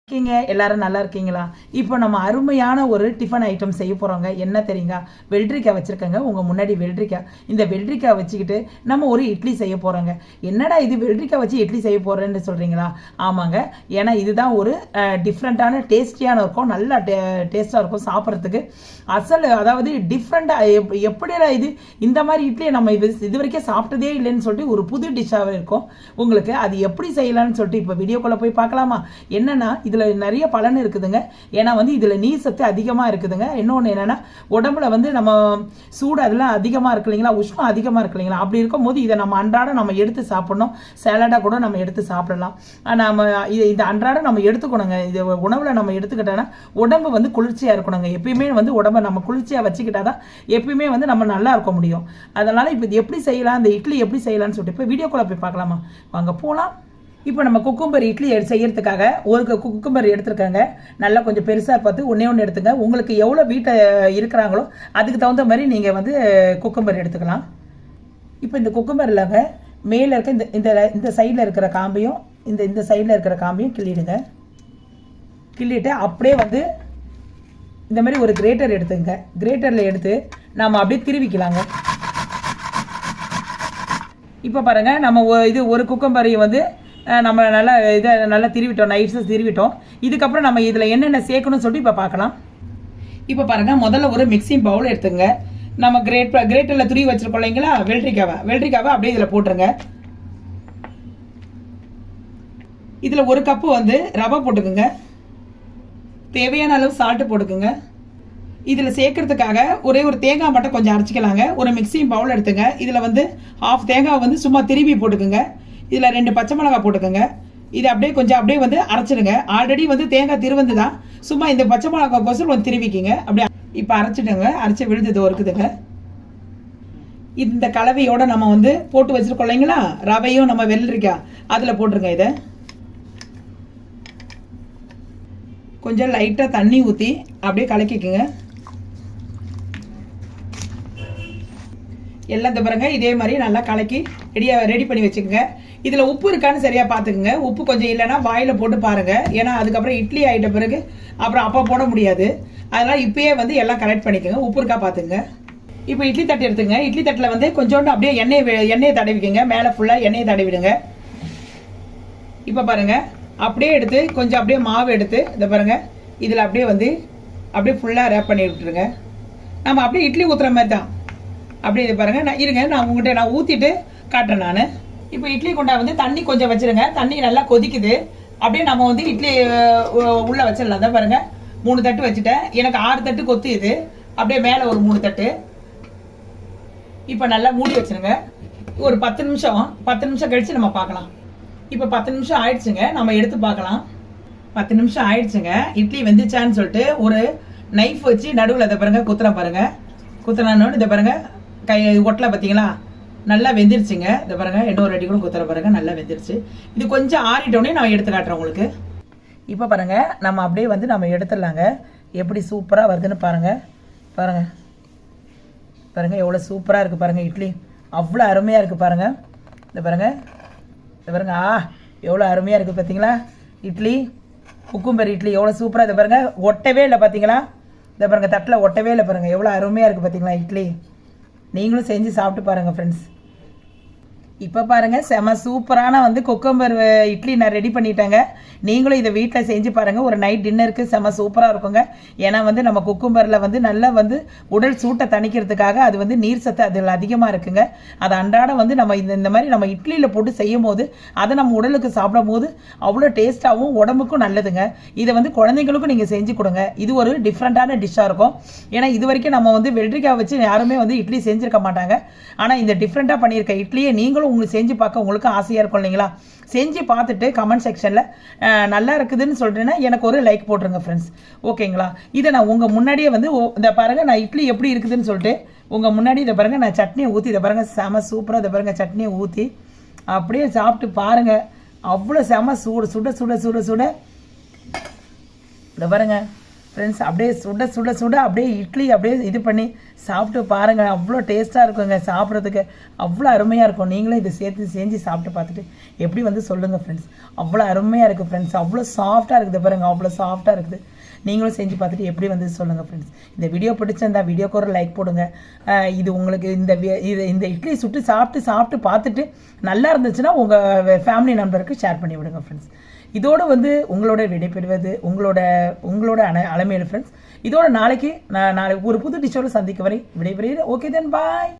இருக்கீங்க எல்லாரும் நல்லா இருக்கீங்களா? இப்போ நம்ம அருமையான ஒரு டிஃபன் ஐட்டம் செய்ய போகிறோங்க. என்ன தெரியுங்க? வெள்ளரிக்காய் வச்சுருக்கேங்க உங்கள் முன்னாடி. வெள்ளரிக்காய், இந்த வெள்ளரிக்காய் வச்சுக்கிட்டு நம்ம ஒரு இட்லி செய்ய போகிறோங்க. என்னடா இது வெள்ளரிக்காய் வச்சு இட்லி செய்ய போகிறேன்னு சொல்கிறீங்களா? ஆமாங்க, ஏன்னா இதுதான் ஒரு டிஃப்ரெண்ட்டான டேஸ்டியான இருக்கும், நல்லா டேஸ்ட்டாக இருக்கும் சாப்பிட்றதுக்கு. அதாவது டிஃப்ரெண்ட்டாக எப்படிடா இது, இந்த மாதிரி இட்லியை நம்ம இது வரைக்கும் சாப்பிட்டதே இல்லைன்னு சொல்லிட்டு ஒரு புது டிஷ்ஷாகவே இருக்கும் உங்களுக்கு. அது எப்படி செய்யலாம்னு சொல்லிட்டு இப்போ வீடியோக்குள்ளே போய் பார்க்கலாமா? என்னென்னா இதில் நிறைய பலன் இருக்குதுங்க. ஏன்னா இதில் நீர் சத்து அதிகமாக இருக்குதுங்க. இன்னொன்று என்னென்னா உடம்புல நம்ம சூடு அதெல்லாம் அதிகமாக இருக்கு இல்லைங்களா, உஷ்ணம் அதிகமாக இருக்கு இல்லைங்களா, அப்படி இருக்கும்போது இதை நம்ம அன்றாடம் நம்ம எடுத்து சாப்பிடணும். சேலடாக கூட நம்ம எடுத்து சாப்பிடலாம். நம்ம இந்த அன்றாடம் நம்ம எடுத்துக்கணுங்க. இது உணவில் நம்ம எடுத்துக்கிட்டோன்னா உடம்பு குளிர்ச்சியாக இருக்கணுங்க. எப்பயுமே உடம்பை நம்ம குளிர்ச்சியாக வச்சுக்கிட்டா தான் எப்பயுமே நம்ம நல்லா இருக்க முடியும். அதனால் இப்போ இது எப்படி செய்யலாம், இந்த இட்லி எப்படி செய்யலாம்னு சொல்லிட்டு இப்போ வீடியோக்குள்ளே போய் பார்க்கலாமா? வாங்க போகலாம். இப்போ நம்ம குக்கும்பர் இட்லி செய்யறதுக்காக ஒரு குக்கும்பர் எடுத்துருக்காங்க. நல்லா கொஞ்சம் பெருசாக பார்த்து ஒன்று எடுத்துங்க. உங்களுக்கு எவ்வளோ வீட்டை இருக்கிறாங்களோ அதுக்கு தகுந்த மாதிரி நீங்கள் குக்கும்பர் எடுத்துக்கலாம். இப்போ இந்த குக்கும்பரில் மேலே இருக்க இந்த இந்த சைடில் இருக்கிற காம்பையும் இந்த சைடில் இருக்கிற காம்பையும் கிள்ளிடுங்க. கிள்ளிட்டு அப்படியே இந்த மாதிரி ஒரு கிரேட்டர் எடுத்துங்க. கிரேட்டரில் எடுத்து நாம் அப்படியே திருவிக்கலாங்க. இப்போ பாருங்கள், நம்ம ஒரு குக்கும்பரையை நம்ம நல்லா திருவிட்டோம், நைட்ஸை திருவிட்டோம். இதுக்கப்புறம் நம்ம இதில் என்னென்ன சேர்க்கணும்னு சொல்லிட்டு இப்போ பார்க்கலாம். இப்போ பாருங்கள், முதல்ல ஒரு மிக்சிங் பவுல் எடுத்துங்க. நம்ம கிரேட்டரில் துருவி வச்சுருக்கோம் இல்லைங்களா, வெள்ளரிக்காவை அப்படியே இதில் போட்டுருங்க. இதில் ஒரு கப்பு ரவை போட்டுக்குங்க. தேவையான அளவு சால்ட்டு போட்டுக்குங்க. இதில் சேர்க்கறதுக்காக ஒரே ஒரு தேங்காய் மட்டும் கொஞ்சம் அரைச்சிக்கலாங்க. ஒரு மிக்சிங் பவுல் எடுத்துங்க. இதில் ஹாஃப் தேங்காய் சும்மா திருவி போட்டுக்குங்க. இதில் 2 பச்சை மிளகாய் போட்டுக்கோங்க. இது அப்படியே கொஞ்சம் அப்படியே அரைச்சிடுங்க. ஆல்ரெடி தேங்காய் திருவந்து தான், சும்மா இந்த பச்சை மிளகாய் கோசம் திருவிக்கிங்க. அப்படியே இப்போ அரைச்சிடுங்க. அரைச்சி விழுந்தது இருக்குதுங்க. இந்த கலவையோட நம்ம போட்டு வச்சுருக்கோம் இல்லைங்களா, ரவையும் நம்ம வெள்ளரிக்காய் அதில் போட்டுருங்க. இதை கொஞ்சம் லைட்டாக தண்ணி ஊற்றி அப்படியே கலக்கிக்குங்க. எல்லாம் பாருங்க, இதே மாதிரி நல்லா கலக்கி ரெடி பண்ணி வச்சுக்கோங்க. இதில் உப்பு இருக்கான்னு சரியாக பார்த்துக்குங்க. உப்பு கொஞ்சம் இல்லைன்னா வாயில் போட்டு பாருங்கள். ஏன்னா அதுக்கப்புறம் இட்லி ஆகிட்ட பிறகு அப்புறம் அப்போ போட முடியாது. அதனால் இப்போயே எல்லாம் கரெக்ட் பண்ணிக்கோங்க. உப்பு இருக்கா பார்த்துங்க. இப்போ இட்லி தட்டு எடுத்துங்க. இட்லி தட்டில் கொஞ்சோண்டு அப்படியே எண்ணெயை தடவிக்கங்க. மேலே ஃபுல்லாக எண்ணெயை தடவிடுங்க. இப்போ பாருங்கள், அப்படியே எடுத்து கொஞ்சம் அப்படியே மாவு எடுத்து இதை பாருங்கள், இதில் அப்படியே அப்படியே ஃபுல்லாக ரேப் பண்ணி விட்டுருங்க. நம்ம அப்படியே இட்லி ஊற்றுற மாதிரி தான். அப்படியே இது பாருங்கள். நான் உங்கள்கிட்ட ஊற்றிட்டு காட்டுறேன். நான் இப்போ இட்லி குண்டா தண்ணி கொஞ்சம் வச்சுருங்க. தண்ணி நல்லா கொதிக்குது. அப்படியே நம்ம இட்லி உள்ளே வச்சிடலாம். தான் பாருங்கள், 3 தட்டு வச்சுட்டேன். எனக்கு 6 தட்டு கொத்து. இது அப்படியே மேலே ஒரு 3 தட்டு. இப்போ நல்லா மூடி வச்சுருங்க. ஒரு 10 நிமிஷம் கழித்து நம்ம பார்க்கலாம். இப்போ 10 நிமிஷம் ஆயிடுச்சுங்க. நம்ம எடுத்து பார்க்கலாம். 10 நிமிஷம் ஆயிடுச்சுங்க. இட்லி வெந்துச்சான்னு சொல்லிட்டு ஒரு நைஃப் வச்சு நடுவில் இதை பாருங்கள் குத்துனான்னு இதை பாருங்கள், கை ஒட்டலை பார்த்தீங்களா, நல்லா வெந்துருச்சுங்க. இதை பாருங்கள், இன்னொரு அடி கூட குத்துற பாருங்கள், நல்லா வெந்துருச்சு. இது கொஞ்சம் ஆறிட்டோடனே நான் எடுத்து காட்டுறேன் உங்களுக்கு. இப்போ பாருங்கள், நம்ம அப்படியே நம்ம எடுத்துடலாங்க. எப்படி சூப்பராக வருதுன்னு பாருங்கள். பாருங்கள் எவ்வளோ சூப்பராக இருக்குது பாருங்கள். இட்லி அவ்வளோ அருமையாக இருக்குது பாருங்கள். இந்த பாருங்கள் எவ்வளோ அருமையாக இருக்குது பார்த்தீங்களா. இட்லி குக்கும்பர் இட்லி எவ்வளோ சூப்பராக. இதை பாருங்கள், ஒட்டவே இல்லை பார்த்தீங்களா. இதை பாருங்கள், தட்டில் ஒட்டவே இல்லை பாருங்கள், எவ்வளோ அருமையாக இருக்குது பார்த்தீங்களா இட்லி. நீங்களும் செஞ்சு சாப்பிட்டு பாருங்கள் ஃப்ரெண்ட்ஸ். இப்போ பாருங்கள், செம சூப்பரான குக்கும்பர் இட்லி நான் ரெடி பண்ணிட்டேங்க. நீங்களும் இதை வீட்டில் செஞ்சு பாருங்கள். ஒரு நைட் டின்னருக்கு செம சூப்பராக இருக்குங்க. ஏன்னா நம்ம குக்கும்பரில் நல்லா உடல் சூட்டை தணிக்கிறதுக்காக அது நீர் சத்து அதில் அதிகமாக இருக்குங்க. அதை அன்றாடம் நம்ம இந்த மாதிரி நம்ம இட்லியில் போட்டு செய்யும் போது அதை நம்ம உடலுக்கு சாப்பிடும் போது அவ்வளோ டேஸ்ட்டாகவும் உடம்புக்கும் நல்லதுங்க. இதை குழந்தைங்களுக்கும் நீங்கள் செஞ்சு கொடுங்க. இது ஒரு டிஃப்ரெண்ட்டான டிஷ்ஷாக இருக்கும். ஏன்னா இது வரைக்கும் நம்ம வெள்ளரிக்காய் வச்சு யாருமே இட்லி செஞ்சுருக்க மாட்டாங்க. ஆனால் இந்த டிஃப்ரெண்ட்டாக பண்ணியிருக்க இட்லியை நீங்களும் உங்களுக்கு செஞ்சு பார்க்க உங்களுக்கு ஆசையாக இருக்கும் இல்லைங்களா. செஞ்சு பார்த்துட்டு கமெண்ட் செக்ஷனில் நல்லா இருக்குதுன்னு சொல்கிறேன்னா எனக்கு ஒரு லைக் போட்டுருங்க ஃப்ரெண்ட்ஸ். ஓகேங்களா. இதை நான் உங்கள் முன்னாடியே இந்த பாருங்கள், நான் இட்லி எப்படி இருக்குதுன்னு சொல்லிட்டு உங்கள் முன்னாடி இதை பாருங்கள், நான் சட்னியை ஊற்றி இதை பாருங்கள், செம சூப்பராக இதை பாருங்கள், சட்னியை ஊற்றி அப்படியே சாப்பிட்டு பாருங்கள். அவ்வளோ செம சுட சுட சுட சுட சுட இதை பாருங்கள், ஃப்ரெண்ட்ஸ் அப்படியே சுட சுட சுட அப்படியே இட்லி அப்படியே இது பண்ணி சாப்பிட்டு பாருங்கள். அவ்வளோ டேஸ்ட்டாக இருக்குங்க, சாப்பிட்றதுக்கு அவ்வளோ அருமையாக இருக்கும். நீங்களும் இதை சேர்த்து செஞ்சு சாப்பிட்டு பார்த்துட்டு எப்படி வந்து சொல்லுங்கள் ஃப்ரெண்ட்ஸ். அவ்வளோ அருமையாக இருக்குது ஃப்ரெண்ட்ஸ், அவ்வளோ சாஃப்டாக இருக்குது பாருங்கள், அவ்வளோ சாஃப்டாக இருக்குது. நீங்களும் செஞ்சு பார்த்துட்டு எப்படி வந்து சொல்லுங்கள் ஃப்ரெண்ட்ஸ். இந்த வீடியோ பிடிச்சிருந்தா வீடியோக்கு ஒரு லைக் போடுங்க. இது உங்களுக்கு இந்த இட்லி சுட்டு சாப்பிட்டு பார்த்துட்டு நல்லா இருந்துச்சுன்னா உங்கள் ஃபேமிலி நம்பருக்கு ஷேர் பண்ணி விடுங்க ஃப்ரெண்ட்ஸ். இதோடு வந்து உங்களோட விடைபெறுவது உங்களோட அலமையில் ஃப்ரெண்ட்ஸ். இதோட நாளைக்கு ஒரு புது டிஷ்ஷோடு சந்திக்க வரை விடைபெறுகிறேன். ஓகே தென் பாய்.